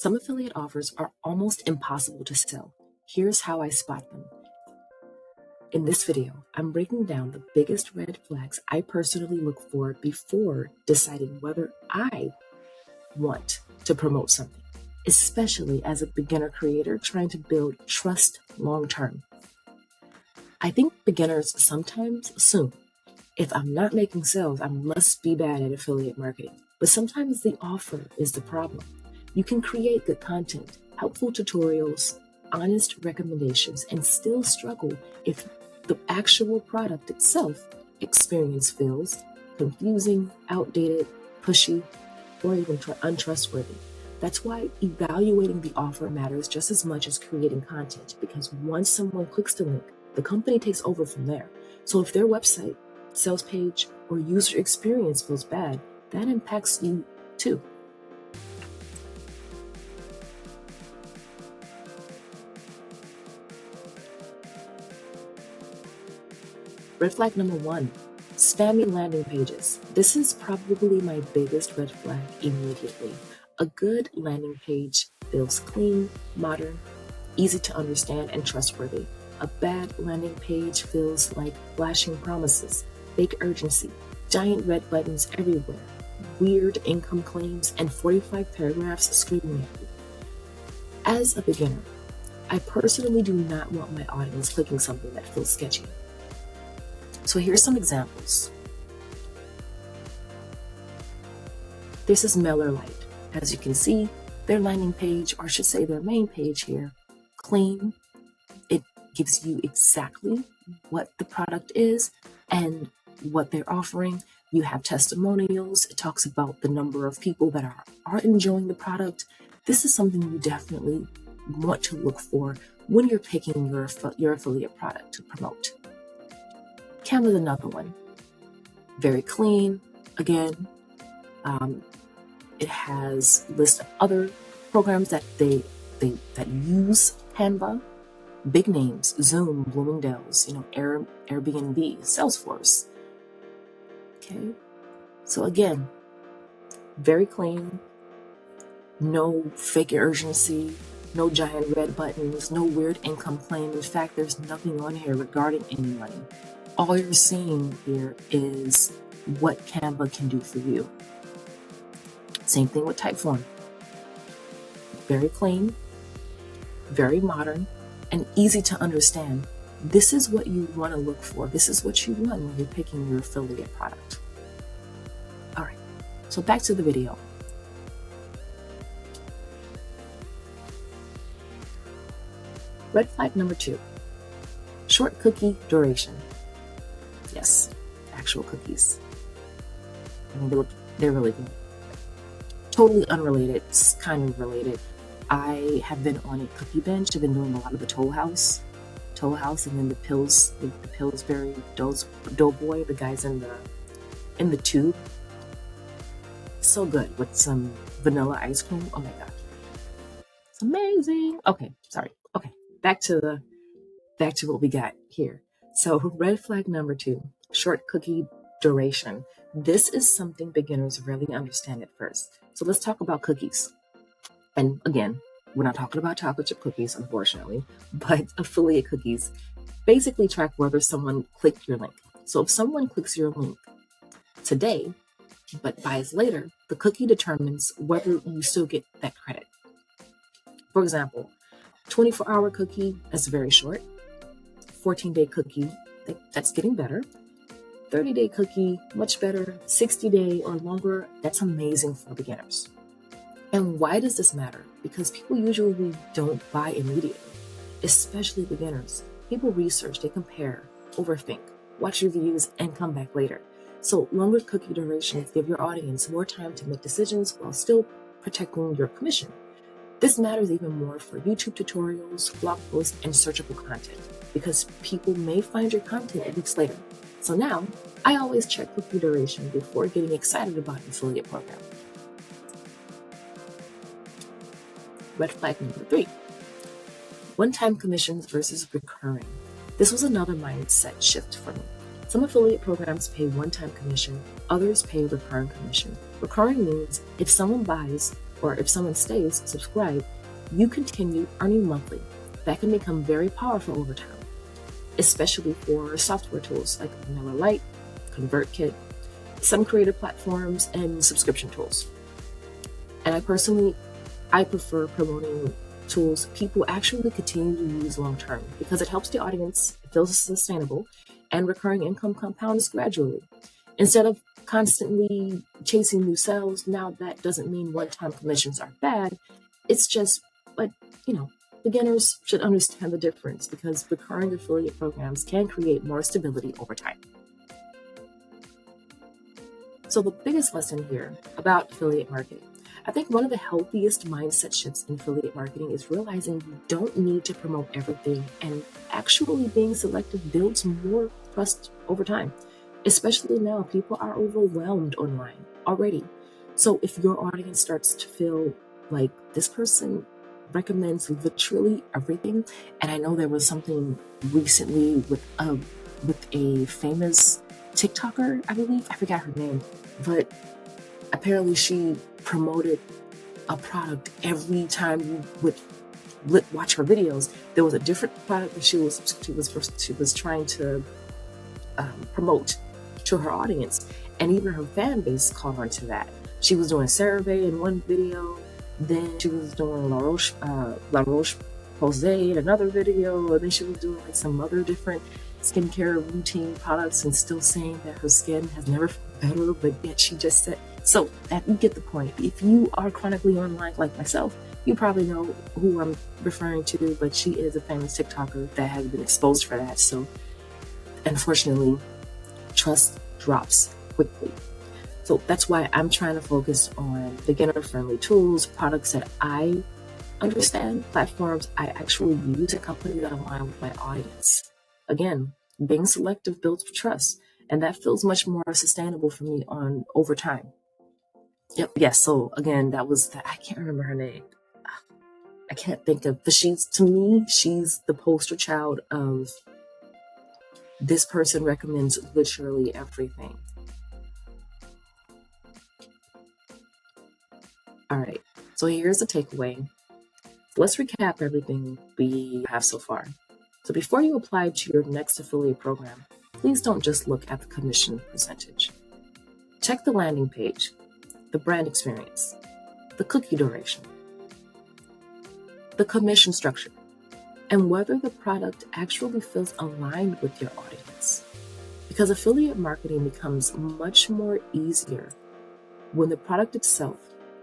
Some affiliate offers are almost impossible to sell. Here's how I spot them. In this video, I'm breaking down the biggest red flags I personally look for before deciding whether I want to promote something, especially as a beginner creator trying to build trust long-term. I think beginners sometimes assume if I'm not making sales, I must be bad at affiliate marketing. But sometimes the offer is the problem. You can create good content, helpful tutorials, honest recommendations, and still struggle if the actual product itself experience feels confusing, outdated, pushy, or even untrustworthy. That's why evaluating the offer matters just as much as creating content, because once someone clicks the link, the company takes over from there. So if their website, sales page, or user experience feels bad, that impacts you too. Red flag number 1, spammy landing pages. This is probably my biggest red flag immediately. A good landing page feels clean, modern, easy to understand, and trustworthy. A bad landing page feels like flashing promises, fake urgency, giant red buttons everywhere, weird income claims, and 45 paragraphs screaming at you. As a beginner, I personally do not want my audience clicking something that feels sketchy. So here's some examples. This is MailerLite. As you can see, their landing page, or I should say their main page here, clean. It gives you exactly what the product is and what they're offering. You have testimonials. It talks about the number of people that are enjoying the product. This is something you definitely want to look for when you're picking your affiliate product to promote. Canva's another one. Very clean. Again, it has lists of other programs that that use Canva. Big names: Zoom, Bloomingdale's, Airbnb, Salesforce. Okay, so again, very clean. No fake urgency. No giant red buttons. No weird income claim. In fact, there's nothing on here regarding any money. All you're seeing here is what Canva can do for you. Same thing with Typeform. Very clean, very modern, and easy to understand. This is what you want to look for. This is what you want when you're picking your affiliate product. All right, so back to the video. Red flag number 2, short cookie duration. Yes, actual cookies. I mean, they're really good. Totally unrelated, it's kind of related. I have been on a cookie bench. I've been doing a lot of the Toll House, and then the Pillsbury Doughboy, the guys in the tube. So good with some vanilla ice cream. Oh my god, it's amazing. Okay, sorry. Okay, back to what we got here. So red flag number 2, short cookie duration. This is something beginners rarely understand at first. So let's talk about cookies. And again, we're not talking about chocolate chip cookies, unfortunately, but affiliate cookies basically track whether someone clicked your link. So if someone clicks your link today, but buys later, the cookie determines whether you still get that credit. For example, 24-hour cookie, that's very short. 14-day cookie, that's getting better. 30-day cookie, much better. 60-day or longer, that's amazing for beginners. And why does this matter? Because people usually don't buy immediately, especially beginners. People research, they compare, overthink, watch reviews, and come back later. So longer cookie durations give your audience more time to make decisions while still protecting your commission. This matters even more for YouTube tutorials, blog posts, and searchable content, because people may find your content weeks later. So now, I always check cookie duration before getting excited about an affiliate program. Red flag number 3, one-time commissions versus recurring. This was another mindset shift for me. Some affiliate programs pay one-time commission, others pay recurring commission. Recurring means if someone buys, or if someone stays subscribed, you continue earning monthly. That can become very powerful over time, especially for software tools like MailerLite, ConvertKit, some creative platforms, and subscription tools. And I prefer promoting tools people actually continue to use long term because it helps the audience, it feels sustainable, and recurring income compounds gradually. Instead of constantly chasing new sales, now that doesn't mean one-time commissions are bad. It's just like, beginners should understand the difference because recurring affiliate programs can create more stability over time. So the biggest lesson here about affiliate marketing, I think one of the healthiest mindset shifts in affiliate marketing is realizing you don't need to promote everything, and actually being selective builds more trust over time. Especially now, people are overwhelmed online already. So if your audience starts to feel like this person recommends literally everything, and I know there was something recently with a famous TikToker, I believe, I forgot her name, but apparently she promoted a product every time you would watch her videos. There was a different product that she was trying to promote to her audience, and even her fan base caught on to that. She was doing CeraVe in one video, then she was doing La Roche Posay in another video, and then she was doing like some other different skincare routine products, and still saying that her skin has never felt better, but yet she just said so. That, you get the point. If you are chronically online like myself, you probably know who I'm referring to, but she is a famous TikToker that has been exposed for that. So unfortunately, trust drops quickly. So that's why I'm trying to focus on beginner-friendly tools, products that I understand, platforms I actually use, a company that align with my audience. Again, being selective builds trust, and that feels much more sustainable for me over time. Yep. Yes. So again, that was I can't remember her name. I can't think of, but she's the poster child of this person recommends literally everything. All right. So here's the takeaway. Let's recap everything we have so far. So before you apply to your next affiliate program, please don't just look at the commission percentage. Check the landing page, the brand experience, the cookie duration, the commission structure, and whether the product actually feels aligned with your audience. Because affiliate marketing becomes much more easier when the product itself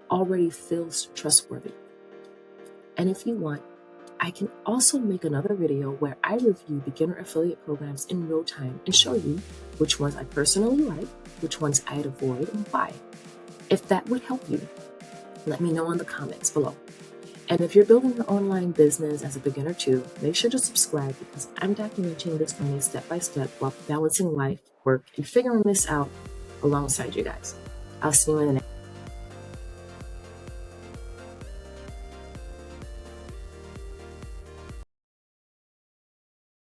already feels trustworthy. And if you want, I can also make another video where I review beginner affiliate programs in real time and show you which ones I personally like, which ones I'd avoid, and why. If that would help you, let me know in the comments below. And if you're building an online business as a beginner too, make sure to subscribe because I'm documenting this journey step by step while balancing life, work, and figuring this out alongside you guys. I'll see you in the next